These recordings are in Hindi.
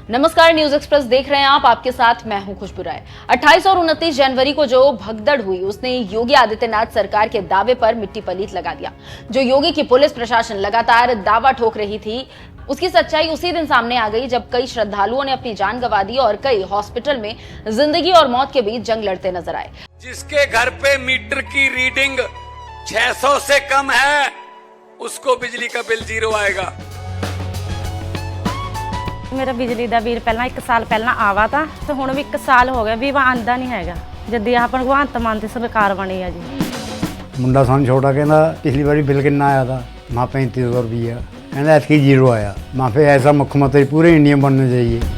नमस्कार, न्यूज एक्सप्रेस देख रहे हैं आप। आपके साथ मैं हूं खुशबू राय। 28 और 29 जनवरी को जो भगदड़ हुई उसने योगी आदित्यनाथ सरकार के दावे पर मिट्टी पलीत लगा दिया। जो योगी की पुलिस प्रशासन लगातार दावा ठोक रही थी, उसकी सच्चाई उसी दिन सामने आ गई जब कई श्रद्धालुओं ने अपनी जान गंवा दी और कई हॉस्पिटल में जिंदगी और मौत के बीच जंग लड़ते नजर आए। जिसके घर पे मीटर की रीडिंग 600 से कम है, उसको बिजली का बिल 0 आएगा। मेरा बिजली का बिल पहला 1 साल पहला आवा था, तो हुण भी 1 साल हो गया भी वह आंदा नहीं हैगा। जदी आप भगवंत मान दी सरकार बनी है जी। मुंडा सन छोटा कहना पिछली बारी बिल कितना आया था, माँ 3500 रुपया कहना ऐसी 0 आया। माँ फिर ऐसा मुख्यमंत्री पूरे इंडिया में बनना चाहिए।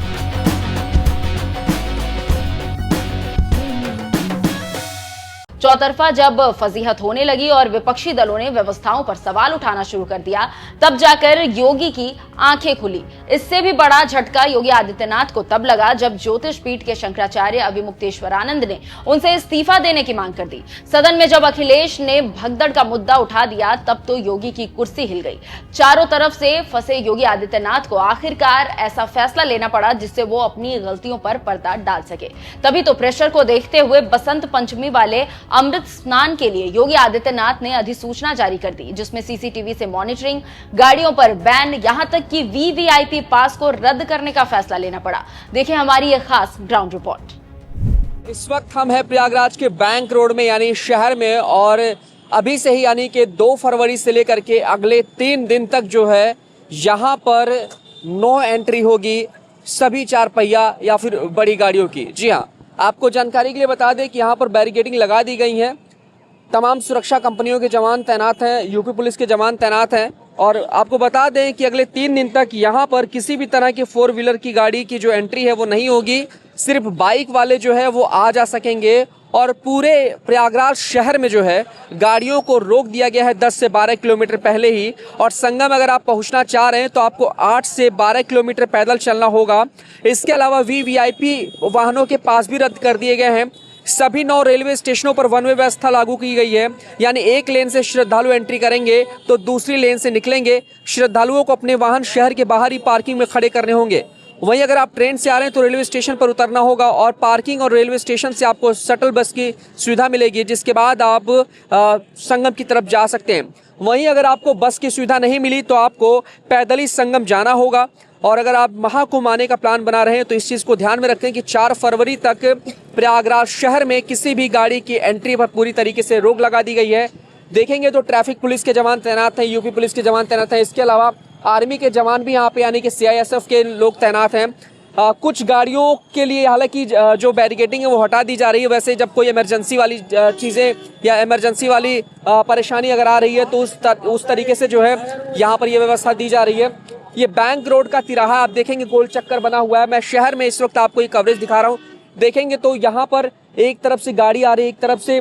चौतरफा जब फजीहत होने लगी और विपक्षी दलों ने व्यवस्थाओं पर सवाल उठाना शुरू कर दिया, तब जाकर योगी की आंखें खुली। इससे भी बड़ा झटका योगी आदित्यनाथ को तब लगा जब ज्योतिष पीठ के शंकराचार्य अभिमुक्तेश्वरानंद ने उनसे इस्तीफा देने की मांग कर दी। सदन में जब अखिलेश ने भगदड़ का मुद्दा उठा दिया, तब तो योगी की कुर्सी हिल गई। चारों तरफ से फंसे योगी आदित्यनाथ को आखिरकार ऐसा फैसला लेना पड़ा जिससे वो अपनी गलतियों पर पर्दा डाल सके। तभी तो प्रेशर को देखते हुए बसंत पंचमी वाले अमृत स्नान के लिए योगी आदित्यनाथ ने अधिसूचना जारी कर दी, जिसमें सीसीटीवी से मॉनिटरिंग, गाड़ियों पर बैन, यहां तक कि वीवीआईपी पास को रद्द करने का फैसला लेना पड़ा। देखें हमारी यह खास ग्राउंड रिपोर्ट। इस वक्त हम हैं प्रयागराज के बैंक रोड में यानी शहर में, और अभी से ही यानी कि 2 फरवरी से लेकर के अगले 3 दिन तक जो है यहाँ पर नो एंट्री होगी सभी 4 पहिया या फिर बड़ी गाड़ियों की। जी हाँ, आपको जानकारी के लिए बता दें कि यहाँ पर बैरिकेडिंग लगा दी गई है। तमाम सुरक्षा कंपनियों के जवान तैनात हैं, यूपी पुलिस के जवान तैनात हैं। और आपको बता दें कि अगले 3 दिन तक यहाँ पर किसी भी तरह की 4 व्हीलर की गाड़ी की जो एंट्री है वो नहीं होगी। सिर्फ बाइक वाले जो है वो आ जा सकेंगे। और पूरे प्रयागराज शहर में जो है गाड़ियों को रोक दिया गया है 10 से 12 किलोमीटर पहले ही। और संगम अगर आप पहुंचना चाह रहे हैं तो आपको 8 से 12 किलोमीटर पैदल चलना होगा। इसके अलावा वीवीआईपी वाहनों के पास भी रद्द कर दिए गए हैं। सभी 9 रेलवे स्टेशनों पर वन वे व्यवस्था लागू की गई है, यानी एक लेन से श्रद्धालु एंट्री करेंगे तो दूसरी लेन से निकलेंगे। श्रद्धालुओं को अपने वाहन शहर के बाहरी पार्किंग में खड़े करने होंगे। वहीं अगर आप ट्रेन से आ रहे हैं तो रेलवे स्टेशन पर उतरना होगा और पार्किंग और रेलवे स्टेशन से आपको शटल बस की सुविधा मिलेगी, जिसके बाद आप संगम की तरफ जा सकते हैं। वहीं अगर आपको बस की सुविधा नहीं मिली तो आपको पैदल ही संगम जाना होगा। और अगर आप महाकुंभ आने का प्लान बना रहे हैं तो इस चीज़ को ध्यान में रखें कि 4 फरवरी तक प्रयागराज शहर में किसी भी गाड़ी की एंट्री पर पूरी तरीके से रोक लगा दी गई है। देखेंगे तो ट्रैफिक पुलिस के जवान तैनात हैं, यूपी पुलिस के जवान तैनात हैं। इसके अलावा आर्मी के जवान भी यहाँ पे यानी कि CISF के लोग तैनात हैं। कुछ गाड़ियों के लिए हालांकि जो बैरिकेडिंग है वो हटा दी जा रही है। वैसे जब कोई इमरजेंसी वाली चीज़ें या इमरजेंसी वाली परेशानी अगर आ रही है तो उस तरीके से जो है यहाँ पर ये व्यवस्था दी जा रही है। ये बैंक रोड का तिराहा आप देखेंगे गोल चक्कर बना हुआ है। मैं शहर में इस वक्त आपको ये कवरेज दिखा रहा हूँ। देखेंगे तो यहाँ पर एक तरफ से गाड़ी आ रही है, एक तरफ से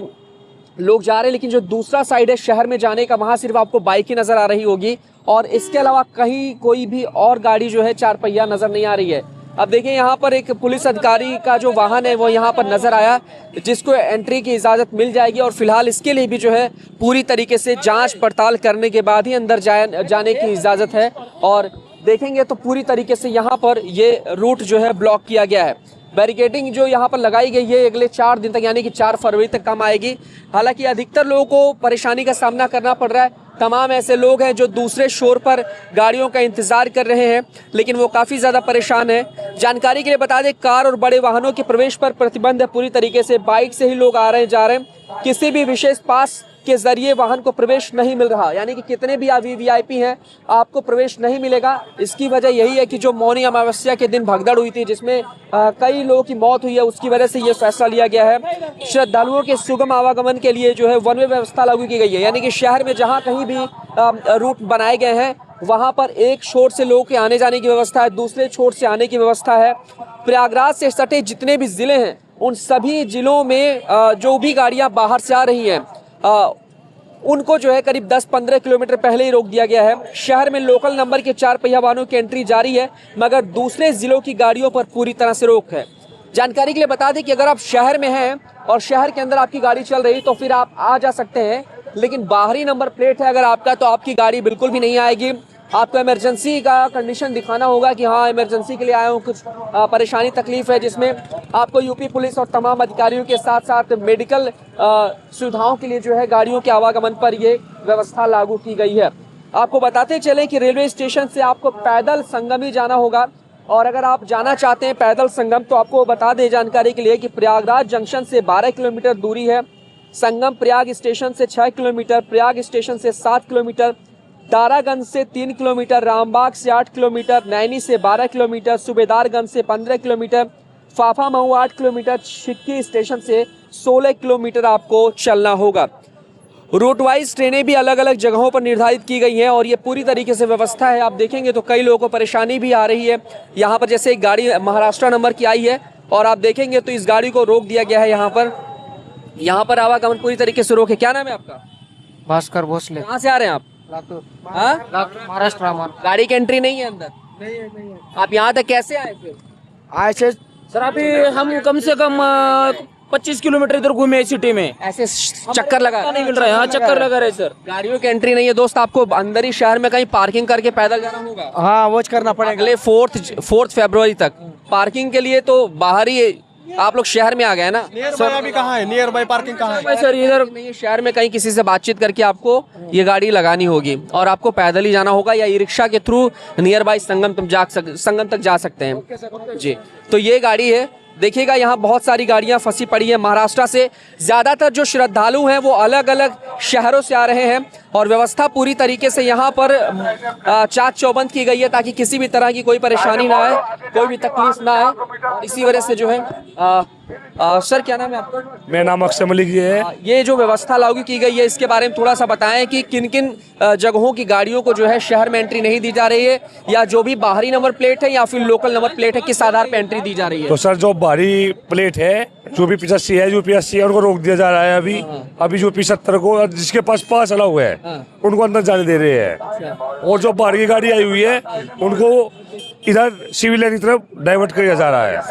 लोग जा रहे हैं, लेकिन जो दूसरा साइड है शहर में जाने का, वहाँ सिर्फ आपको बाइक ही नज़र आ रही होगी। और इसके अलावा कहीं कोई भी और गाड़ी जो है 4 पहिया नज़र नहीं आ रही है। अब देखिए यहाँ पर एक पुलिस अधिकारी का जो वाहन है वो यहाँ पर नज़र आया, जिसको एंट्री की इजाज़त मिल जाएगी। और फिलहाल इसके लिए भी जो है पूरी तरीके से जांच पड़ताल करने के बाद ही अंदर जाने की इजाज़त है। और देखेंगे तो पूरी तरीके से यहाँ पर ये रूट जो है ब्लॉक किया गया है। बैरिकेडिंग जो यहाँ पर लगाई गई है अगले 4 दिन तक यानी कि 4 फरवरी तक काम आएगी। हालांकि अधिकतर लोगों को परेशानी का सामना करना पड़ रहा है। तमाम ऐसे लोग हैं जो दूसरे शोर पर गाड़ियों का इंतजार कर रहे हैं, लेकिन वो काफ़ी ज़्यादा परेशान है। जानकारी के लिए बता दें, कार और बड़े वाहनों के प्रवेश पर प्रतिबंध है पूरी तरीके से। बाइक से ही लोग आ रहे हैं जा रहे हैं। किसी भी विशेष पास के जरिए वाहन को प्रवेश नहीं मिल रहा, यानी कि कितने भी वीवीआईपी हैं आपको प्रवेश नहीं मिलेगा। इसकी वजह यही है कि जो मौनी अमावस्या के दिन भगदड़ हुई थी जिसमें कई लोगों की मौत हुई है, उसकी वजह से ये फैसला लिया गया है। श्रद्धालुओं के सुगम आवागमन के लिए जो है वन वे व्यवस्था लागू की गई है, यानी कि शहर में जहाँ कहीं भी रूट बनाए गए हैं वहाँ पर एक छोर से लोगों के आने जाने की व्यवस्था है, दूसरे छोर से आने की व्यवस्था है। प्रयागराज से सटे जितने भी ज़िले हैं उन सभी ज़िलों में जो भी गाड़ियाँ बाहर से आ रही हैं उनको जो है करीब 10-15 किलोमीटर पहले ही रोक दिया गया है। शहर में लोकल नंबर के 4 पहिया वाहनों की एंट्री जारी है, मगर दूसरे जिलों की गाड़ियों पर पूरी तरह से रोक है। जानकारी के लिए बता दें कि अगर आप शहर में हैं और शहर के अंदर आपकी गाड़ी चल रही तो फिर आप आ जा सकते हैं, लेकिन बाहरी नंबर प्लेट है अगर आपका तो आपकी गाड़ी बिल्कुल भी नहीं आएगी। आपको इमरजेंसी का कंडीशन दिखाना होगा कि हाँ इमरजेंसी के लिए आया हूँ, कुछ परेशानी तकलीफ है, जिसमें आपको यूपी पुलिस और तमाम अधिकारियों के साथ साथ मेडिकल सुविधाओं के लिए जो है गाड़ियों के आवागमन पर ये व्यवस्था लागू की गई है। आपको बताते चलें कि रेलवे स्टेशन से आपको पैदल संगम ही जाना होगा, और अगर आप जाना चाहते हैं पैदल संगम तो आपको बता दें जानकारी के लिए कि प्रयागराज जंक्शन से 12 किलोमीटर दूरी है, संगम प्रयाग स्टेशन से 6 किलोमीटर, प्रयाग स्टेशन से 7 किलोमीटर, दारागंज से 3 किलोमीटर, रामबाग से 8 किलोमीटर, नैनी से 12 किलोमीटर, सूबेदारगंज से 15 किलोमीटर, फाफा मऊ 8 किलोमीटर, छिक्की स्टेशन से 16 किलोमीटर आपको चलना होगा। रूट वाइज ट्रेनें भी अलग अलग जगहों पर निर्धारित की गई हैं और ये पूरी तरीके से व्यवस्था है। आप देखेंगे तो कई लोगों को परेशानी भी आ रही है। यहाँ पर जैसे एक गाड़ी महाराष्ट्र नंबर की आई है और आप देखेंगे तो इस गाड़ी को रोक दिया गया है। यहाँ पर आवागमन पूरी तरीके से रोके। क्या नाम है आपका? भास्कर भोसले। कहाँ से आ रहे हैं आप? हाँ? महाराष्ट्र। गाड़ी की एंट्री नहीं है अंदर? नहीं। आप यहाँ तक कैसे आए फिर? आए थे सर, अभी हम कम से कम 25 किलोमीटर इधर घूमे सिटी में, ऐसे चक्कर लगा नहीं मिल रहा है। हाँ, चक्कर लगा रहे सर। गाड़ियों की एंट्री नहीं है दोस्त। आपको अंदर ही शहर में कहीं पार्किंग करके पैदल जाना होगा। हाँ वो करना पड़ेगा अगले 4 फरवरी तक पार्किंग के लिए तो बाहर ही आप लोग शहर में आ गए ना सर। अभी कहाँ है नियर बाई पार्किंग? कहाँ है सर? इधर नहीं, शहर में कहीं किसी से बातचीत करके आपको ये गाड़ी लगानी होगी और आपको पैदल ही जाना होगा या ई रिक्शा के थ्रू नियर बाई संगम तक जा सकते हैं जी। तो ये गाड़ी है, देखिएगा यहाँ बहुत सारी गाड़ियाँ फंसी पड़ी हैं महाराष्ट्र से। ज़्यादातर जो श्रद्धालु हैं वो अलग अलग शहरों से आ रहे हैं और व्यवस्था पूरी तरीके से यहाँ पर चाक चौबंद की गई है ताकि किसी भी तरह की कोई परेशानी ना आए, कोई भी तकलीफ ना आए। और इसी वजह से जो है सर क्या नाम है आपका? मेरा नाम अक्षय मलिक जी है। ये जो व्यवस्था लागू की गई है इसके बारे में थोड़ा सा बताएं कि किन किन जगहों की गाड़ियों को जो है शहर में एंट्री नहीं दी जा रही है, या जो भी बाहरी नंबर प्लेट है या फिर लोकल नंबर प्लेट है किस आधार पर एंट्री दी जा रही है? तो सर जो बाहरी प्लेट है जो भी 85 है जो 85 है उनको रोक दिया जा रहा है। अभी जो 75 को जिसके पास पास अलाउ है उनको अंदर जाने दे रहे हैं, और जो बाहर की गाड़ी आई हुई है उनको इधर सिविल लाइन की तरफ डाइवर्ट किया जा रहा है।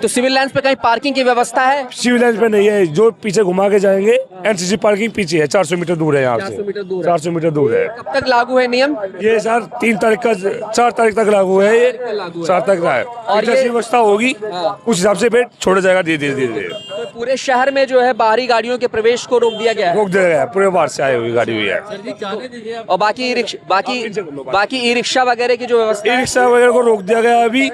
सिविल लाइन पे कहीं पार्किंग की व्यवस्था है? सिविल लाइन पे नहीं है, जो पीछे घुमा के जाएंगे एनसीसी पार्किंग पीछे है, 400 मीटर दूर है यहाँ से। 400 मीटर दूर है। कब तक लागू है नियम? ये सर 4 तारीख तक लागू है। ये 4 तक है और जैसी व्यवस्था होगी उस हिसाब से फिर छोड़ा जाएगा धीरे धीरे। तो पूरे शहर में जो है बाहरी गाड़ियों के प्रवेश को रोक दिया गया है? रोक दिया गया है, पूरे बाहर से आई हुई गाड़ी हुई है। और बाकी ई रिक्शा वगैरह की जो व्यवस्था, ई रिक्शा वगैरह को रोक दिया गया अभी।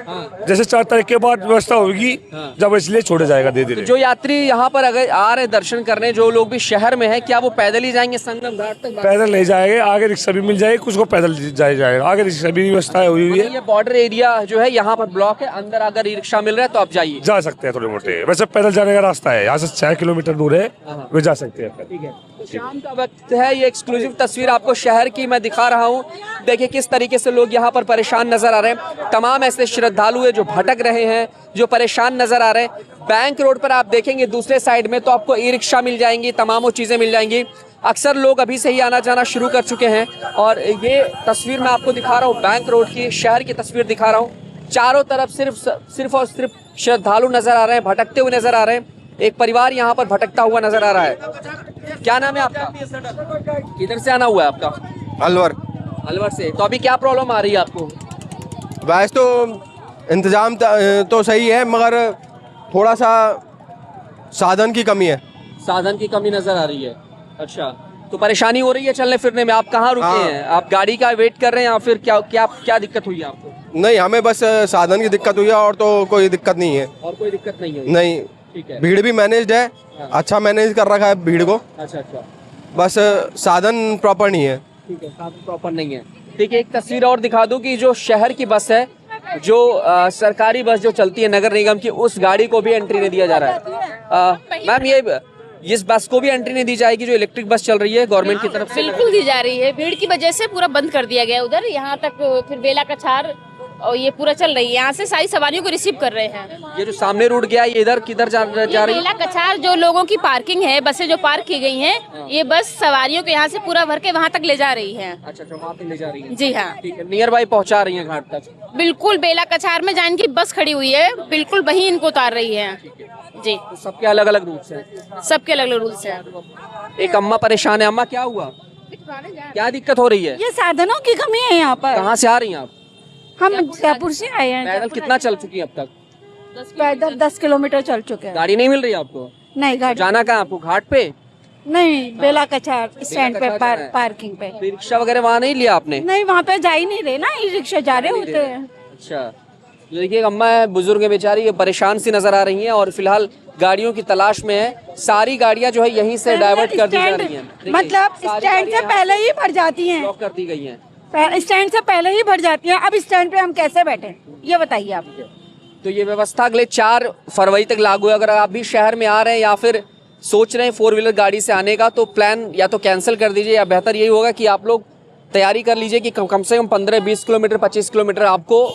जैसे 4 तारीख के बाद व्यवस्था होगी जब, इसलिए छोड़ा जाएगा धीरे धीरे। जो यात्री यहाँ पर अगर आ रहे दर्शन करने, जो लोग भी शहर में है, क्या वो पैदल ही जाएंगे संगम घाट तक? पैदल नहीं जाएंगे, आगे रिक्शा भी मिल जाएगी, कुछ को पैदल जाएगा। आगे रिक्शा भी व्यवस्था हुई है। ये बॉर्डर एरिया जो है यहाँ पर ब्लॉक है, अंदर अगर ई रिक्शा मिल रहा है तो आप जाइए, जा सकते हैं। थोड़े मोटे वैसे पैदल जाने का रास्ता है, यहाँ से 6 किलोमीटर दूर है, वे जा सकते हैं। ठीक है। तो शाम का वक्त है, ये एक्सक्लूसिव तस्वीर आपको शहर की मैं दिखा रहा हूँ। देखिए किस तरीके से लोग यहाँ पर परेशान नजर आ रहे हैं। तमाम ऐसे श्रद्धालु है जो भटक रहे हैं, जो परेशान नजर आ रहे हैं। बैंक रोड पर आप देखेंगे दूसरे साइड में तो आपको ई रिक्शा मिल जाएंगी, तमाम चीजें मिल जाएंगी। अक्सर लोग अभी से ही आना जाना शुरू कर चुके हैं। और ये तस्वीर मैं आपको दिखा रहा हूँ बैंक रोड की, शहर की तस्वीर दिखा रहा हूँ। चारों तरफ सिर्फ और सिर्फ श्रद्धालु नजर आ रहे हैं, भटकते हुए नजर आ रहे हैं। एक परिवार यहाँ पर भटकता हुआ नजर आ रहा है। क्या नाम है आपका? किधर से आना हुआ है आपका? अलवर से। तो अभी क्या प्रॉब्लम आ रही है आपको? वैसे तो इंतजाम तो सही है, मगर थोड़ा सा साधन की कमी है। साधन की कमी नजर आ रही है। अच्छा, तो परेशानी हो रही है चलने फिरने में। आप कहाँ रुके हैं? आप गाड़ी का वेट कर रहे हैं या फिर क्या दिक्कत हुई है आपको? नहीं, हमें बस साधन की दिक्कत हुई है और तो कोई दिक्कत नहीं है। और कोई दिक्कत नहीं है? नहीं। ठीक है। भीड़ भी मैनेज्ड है, अच्छा मैनेज कर रखा है भीड़ को। अच्छा। बस साधन प्रॉपर नहीं है। ठीक है, साधन प्रॉपर नहीं है। ठीक है, एक तस्वीर और दिखा दूं कि जो शहर की बस है, जो सरकारी बस जो चलती है नगर निगम की, उस गाड़ी को भी एंट्री नहीं दिया जा रहा है। मैम ये इस बस को भी एंट्री नहीं दी जाएगी जो इलेक्ट्रिक बस चल रही है गवर्नमेंट की तरफ से? बिल्कुल दी जा रही है, भीड़ की वजह से पूरा बंद कर दिया गया उधर, यहाँ तक फिर बेला कछार और ये पूरा चल रही है। यहाँ से सारी सवारियों को रिसीव कर रहे हैं। ये जो सामने रूट गया ये इधर किधर जा रही है? बेला कछार जो लोगों की पार्किंग है, बसें जो पार्क की गई हैं, ये बस सवारियों को यहाँ से पूरा भर के वहाँ तक ले जा रही है। अच्छा, वहाँ पे ले जा रही है। जी हाँ, ठीक है। नियर बाई पहुँचा रही है घाट तक? बिल्कुल, बेला कछार में जहाँ इनकी बस खड़ी हुई है बिल्कुल वहीं इनको उतार रही है जी। तो सबके अलग अलग रूट्स हैं? सबके अलग अलग रूल्स हैं। एक अम्मा परेशान है। अम्मा क्या हुआ? क्या दिक्कत हो रही है? ये साधनों की कमी है यहाँ पर। कहाँ से आ रही हैं आप? हम जयपुर से आए हैं। पैदल कितना चल चुकी हैं अब तक? पैदल 10 किलोमीटर चल चुके हैं। गाड़ी नहीं मिल रही है आपको? नहीं गाड़ी जाना कहाँ आपको? घाट पे? नहीं, बेला कछार स्टैंड पे पार्किंग पे। रिक्शा वगैरह वहाँ नहीं लिया आपने? नहीं, वहाँ पे जा ही नहीं रहे ना, ई रिक्शा जा रहे होते हैं। अच्छा, तो देखिए अम्मा है, बुजुर्ग है बेचारी, ये परेशान सी नजर आ रही हैं और फिलहाल गाड़ियों की तलाश में है। सारी गाड़ियां जो है यहीं से डाइवर्ट कर दी जा रही हैं। मतलब स्टैंड से पहले ही भर जाती हैं। ब्लॉक कर दी गई हैं। स्टैंड से पहले ही भर जाती हैं। अब स्टैंड पे हम कैसे बैठे, ये बताइए आप। तो ये व्यवस्था अगले 4 फरवरी तक लागू है। अगर आप भी शहर में आ रहे हैं या फिर सोच रहे हैं 4 व्हीलर गाड़ी से आने का, तो प्लान या तो कैंसिल कर दीजिए, या बेहतर यही होगा कि आप लोग तैयारी कर लीजिए कि कम से कम 15-20 किलोमीटर 25 किलोमीटर आपको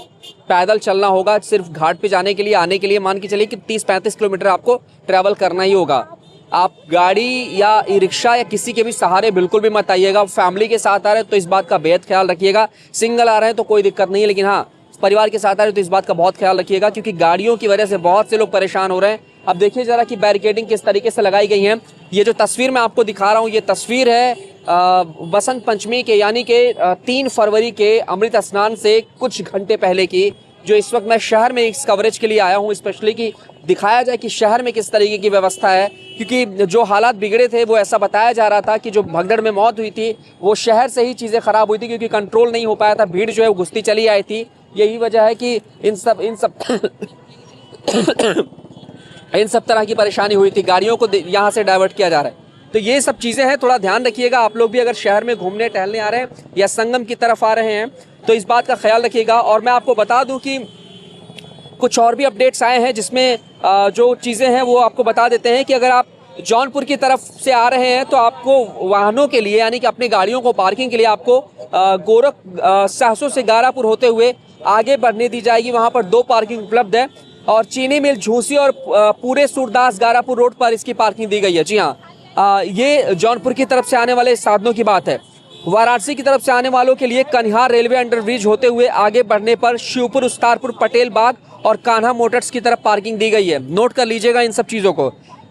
पैदल चलना होगा सिर्फ घाट पे जाने के लिए। आने के लिए मान के चलिए कि 30-35 किलोमीटर आपको ट्रैवल करना ही होगा। आप गाड़ी या ई रिक्शा या किसी के भी सहारे बिल्कुल भी मत आइएगा। फैमिली के साथ आ रहे हैं तो इस बात का बेहद ख्याल रखिएगा। सिंगल आ रहे हैं तो कोई दिक्कत नहीं है, लेकिन हाँ परिवार के साथ आ रहे हैं तो इस बात का बहुत ख्याल रखिएगा, क्योंकि गाड़ियों की वजह से बहुत से लोग परेशान हो रहे हैं। अब देखिए जरा कि बैरिकेडिंग किस तरीके से लगाई गई है। ये जो तस्वीर मैं आपको दिखा रहा हूँ, ये तस्वीर है बसंत पंचमी के यानी कि 3 फरवरी के अमृत स्नान से कुछ घंटे पहले की, जो इस वक्त मैं शहर में इस कवरेज के लिए आया हूँ स्पेशली कि दिखाया जाए कि शहर में किस तरीके की व्यवस्था है। क्योंकि जो हालात बिगड़े थे वो ऐसा बताया जा रहा था कि जो भगदड़ में मौत हुई थी वो शहर से ही चीज़ें खराब हुई थी, क्योंकि कंट्रोल नहीं हो पाया था। भीड़ जो है वो घुसती चली आई थी। यही वजह है कि इन सब इन सब तरह की परेशानी हुई थी। गाड़ियों को यहाँ से डाइवर्ट किया जा रहा है। तो ये सब चीज़ें हैं, थोड़ा ध्यान रखिएगा। आप लोग भी अगर शहर में घूमने टहलने आ रहे हैं या संगम की तरफ आ रहे हैं तो इस बात का ख्याल रखिएगा। और मैं आपको बता दूं कि कुछ और भी अपडेट्स आए हैं जिसमें जो चीज़ें हैं वो आपको बता देते हैं कि अगर आप जौनपुर की तरफ से आ रहे हैं तो आपको वाहनों के लिए यानी कि अपनी गाड़ियों को पार्किंग के लिए आपको सहसों से गारापुर होते हुए आगे बढ़ने दी जाएगी। वहाँ पर 2 पार्किंग उपलब्ध है और चीनी मिल झूसी और पूरे सूरदास गारापुर रोड पर इसकी पार्किंग दी गई है। जी हाँ, ये जौनपुर की तरफ से आने वाले साधनों की बात है। वाराणसी की तरफ से आने वालों के लिए कन्हार रेलवे अंडरब्रिज होते हुए आगे बढ़ने पर शिवपुर, उस्तारपुर, पटेल बाग और कान्हा मोटर्स की तरफ पार्किंग दी गई है। नोट कर लीजिएगा इन सब चीज़ों को।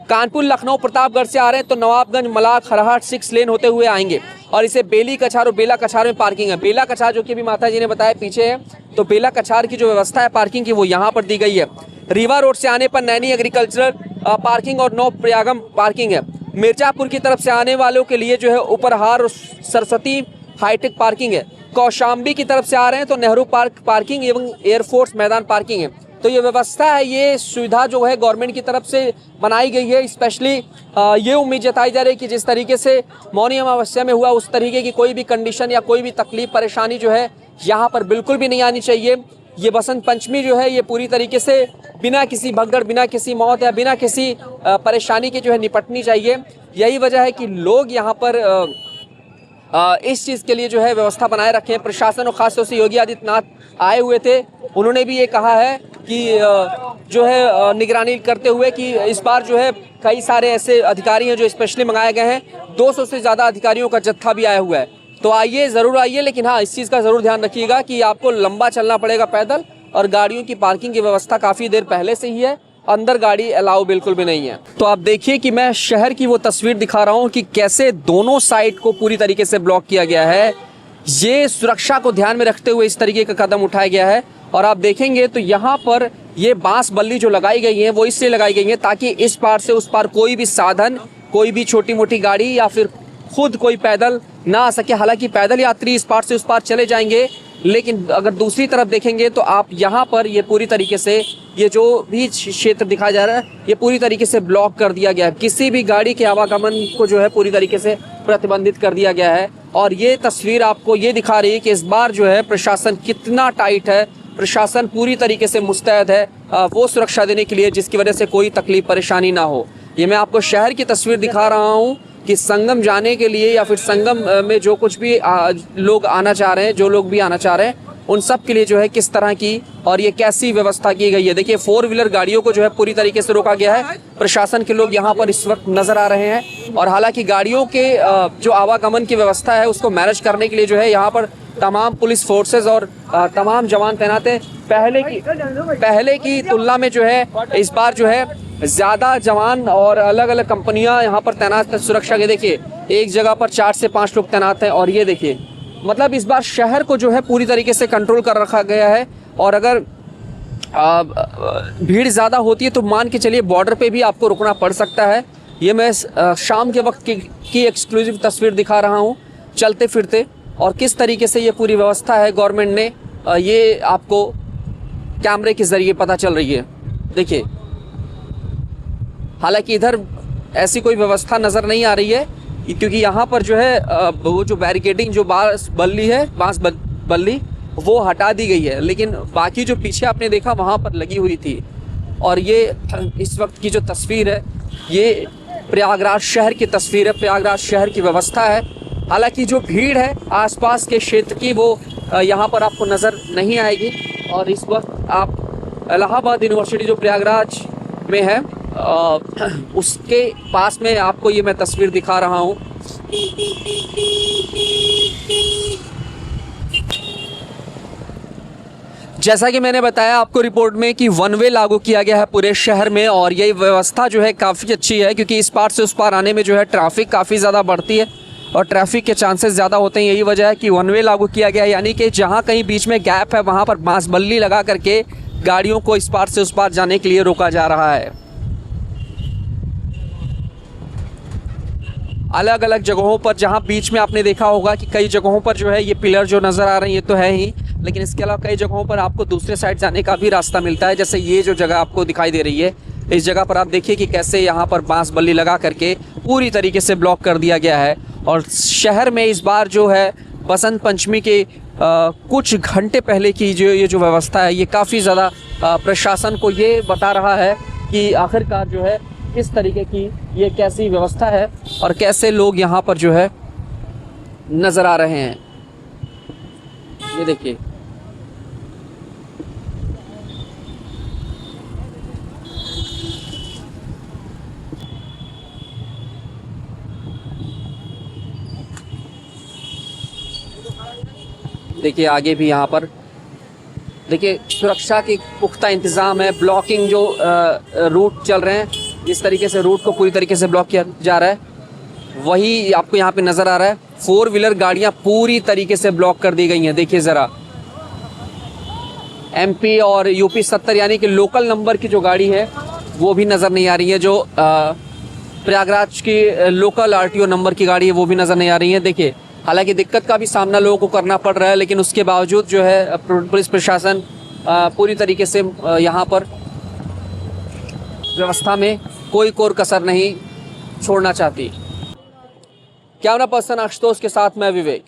कानपुर, लखनऊ, प्रतापगढ़ से आ रहे हैं तो नवाबगंज, मलाह, खरहाट 6 लेन होते हुए आएंगे और इसे बेली कछार और बेला कछार में पार्किंग है। बेला कछार जो कि अभी माता जी ने बताया पीछे है, तो बेला कछार की जो व्यवस्था है पार्किंग की वो यहाँ पर दी गई है। रीवा रोड से आने पर नैनी एग्रीकल्चरल पार्किंग और नौ प्रयागम पार्किंग है। मिर्जापुर की तरफ से आने वालों के लिए जो है उपरहार और सरस्वती हाईटेक पार्किंग है। कौशाम्बी की तरफ से आ रहे हैं तो नेहरू पार्क पार्किंग एवं एयरफोर्स मैदान पार्किंग है। तो ये व्यवस्था है, ये सुविधा जो है गवर्नमेंट की तरफ से बनाई गई है। स्पेशली ये उम्मीद जताई जा रही है कि जिस तरीके से मौनी अमावस्या में हुआ उस तरीके की कोई भी कंडीशन या कोई भी तकलीफ परेशानी जो है यहाँ पर बिल्कुल भी नहीं आनी चाहिए। ये बसंत पंचमी जो है ये पूरी तरीके से बिना किसी भगदड़, बिना किसी मौत या बिना किसी परेशानी के जो है निपटनी चाहिए। यही वजह है कि लोग यहाँ पर इस चीज़ के लिए जो है व्यवस्था बनाए रखे हैं। प्रशासन और खासतौर से योगी आदित्यनाथ आए हुए थे, उन्होंने भी ये कहा है कि जो है निगरानी करते हुए कि इस बार जो है कई सारे ऐसे अधिकारी हैं जो स्पेशली मंगाए गए हैं। 200 से ज़्यादा अधिकारियों का जत्था भी आया हुआ है। तो आइए, ज़रूर आइए, लेकिन हाँ इस चीज़ का ज़रूर ध्यान रखिएगा कि आपको लंबा चलना पड़ेगा पैदल, और गाड़ियों की पार्किंग की व्यवस्था काफ़ी देर पहले से ही है। अंदर गाड़ी अलाउ बिल्कुल भी नहीं है। तो आप देखिए कि मैं शहर की वो तस्वीर दिखा रहा हूँ कि कैसे दोनों साइड को पूरी तरीके से ब्लॉक किया गया है। ये सुरक्षा को ध्यान में रखते हुए इस तरीके का कदम उठाया गया है। और आप देखेंगे तो यहाँ पर ये बांस बल्ली जो लगाई गई है वो इसलिए लगाई गई है ताकि इस पार से उस पार कोई भी साधन, कोई भी छोटी मोटी गाड़ी या फिर खुद कोई पैदल ना आ सके। हालांकि पैदल यात्री इस पार से उस पार चले जाएंगे, लेकिन अगर दूसरी तरफ देखेंगे तो आप यहाँ पर ये पूरी तरीके से ये जो भी क्षेत्र दिखाया जा रहा है ये पूरी तरीके से ब्लॉक कर दिया गया है। किसी भी गाड़ी के आवागमन को जो है पूरी तरीके से प्रतिबंधित कर दिया गया है। और ये तस्वीर आपको ये दिखा रही है कि इस बार जो है प्रशासन कितना टाइट है। प्रशासन पूरी तरीके से मुस्तैद है वो सुरक्षा देने के लिए जिसकी वजह से कोई तकलीफ परेशानी ना हो। ये मैं आपको शहर की तस्वीर दिखा रहा हूँ कि संगम जाने के लिए या फिर संगम में जो कुछ भी लोग आना चाह रहे हैं, जो लोग भी आना चाह रहे हैं, उन सब के लिए जो है किस तरह की और ये कैसी व्यवस्था की गई है। देखिए 4 व्हीलर गाड़ियों को जो है पूरी तरीके से रोका गया है। प्रशासन के लोग यहाँ पर इस वक्त नजर आ रहे हैं। और हालांकि गाड़ियों के जो आवागमन की व्यवस्था है उसको मैनेज करने के लिए जो है यहाँ पर तमाम पुलिस फोर्सेज और तमाम जवान तैनात हैं। पहले की तुलना में जो है इस बार जो है ज़्यादा जवान और अलग अलग कंपनियां यहाँ पर तैनात है सुरक्षा के। देखिए एक जगह पर 4 से 5 लोग तैनात हैं। और ये देखिए मतलब इस बार शहर को जो है पूरी तरीके से कंट्रोल कर रखा गया है। और अगर भीड़ ज़्यादा होती है तो मान के चलिए बॉर्डर पे भी आपको रुकना पड़ सकता है। ये मैं शाम के वक्त की एक्सक्लूसिव तस्वीर दिखा रहा हूँ चलते फिरते, और किस तरीके से ये पूरी व्यवस्था है गवर्नमेंट ने, ये आपको कैमरे के ज़रिए पता चल रही है। देखिए हालांकि इधर ऐसी कोई व्यवस्था नज़र नहीं आ रही है क्योंकि यहाँ पर जो है वो जो बैरिकेडिंग जो बांस बल्ली वो हटा दी गई है, लेकिन बाकी जो पीछे आपने देखा वहाँ पर लगी हुई थी। और ये इस वक्त की जो तस्वीर है ये प्रयागराज शहर की तस्वीर है, प्रयागराज शहर की व्यवस्था है। हालांकि जो भीड़ है आसपास के क्षेत्र की वो यहाँ पर आपको नज़र नहीं आएगी। और इस वक्त आप इलाहाबाद यूनिवर्सिटी जो प्रयागराज में है उसके पास में आपको ये मैं तस्वीर दिखा रहा हूँ। जैसा कि मैंने बताया आपको रिपोर्ट में कि वन वे लागू किया गया है पूरे शहर में, और ये व्यवस्था जो है काफ़ी अच्छी है क्योंकि इस पार से उस पार आने में जो है ट्रैफिक काफ़ी ज़्यादा बढ़ती है और ट्रैफिक के चांसेस ज़्यादा होते हैं। यही वजह है कि वन वे लागू किया गया है, यानी कि जहाँ कहीं बीच में गैप है वहाँ पर बांस बल्ली लगा करके गाड़ियों को इस पार से उस पार जाने के लिए रोका जा रहा है। अलग अलग जगहों पर जहाँ बीच में आपने देखा होगा कि कई जगहों पर जो है ये पिलर जो नज़र आ रहे हैं ये तो है ही, लेकिन इसके अलावा कई जगहों पर आपको दूसरे साइड जाने का भी रास्ता मिलता है। जैसे ये जो जगह आपको दिखाई दे रही है, इस जगह पर आप देखिए कि कैसे यहाँ पर बांस बल्ली लगा करके पूरी तरीके से ब्लॉक कर दिया गया है। और शहर में इस बार जो है बसंत पंचमी के कुछ घंटे पहले की जो ये जो व्यवस्था है ये काफ़ी ज़्यादा प्रशासन को ये बता रहा है कि आखिरकार जो है किस तरीके की ये कैसी व्यवस्था है और कैसे लोग यहाँ पर जो है नज़र आ रहे हैं। ये देखिए देखिए आगे भी यहाँ पर देखिए सुरक्षा के पुख्ता इंतज़ाम है। ब्लॉकिंग जो रूट चल रहे हैं इस तरीके से रूट को पूरी तरीके से ब्लॉक किया जा रहा है, वही आपको यहाँ पे नज़र आ रहा है। 4 व्हीलर गाड़ियाँ पूरी तरीके से ब्लॉक कर दी गई हैं। देखिए ज़रा MP और UP 70 यानी कि लोकल नंबर की जो गाड़ी है वो भी नज़र नहीं आ रही है। जो प्रयागराज की लोकल RTO नंबर की गाड़ी है वो भी नज़र नहीं आ रही है। देखिए हालांकि दिक्कत का भी सामना लोगों को करना पड़ रहा है, लेकिन उसके बावजूद जो है पुलिस प्रशासन पूरी तरीके से यहाँ पर व्यवस्था में कोई कोर कसर नहीं छोड़ना चाहती। कैमरा पर्सन आशुतोष के साथ मैं विवेक।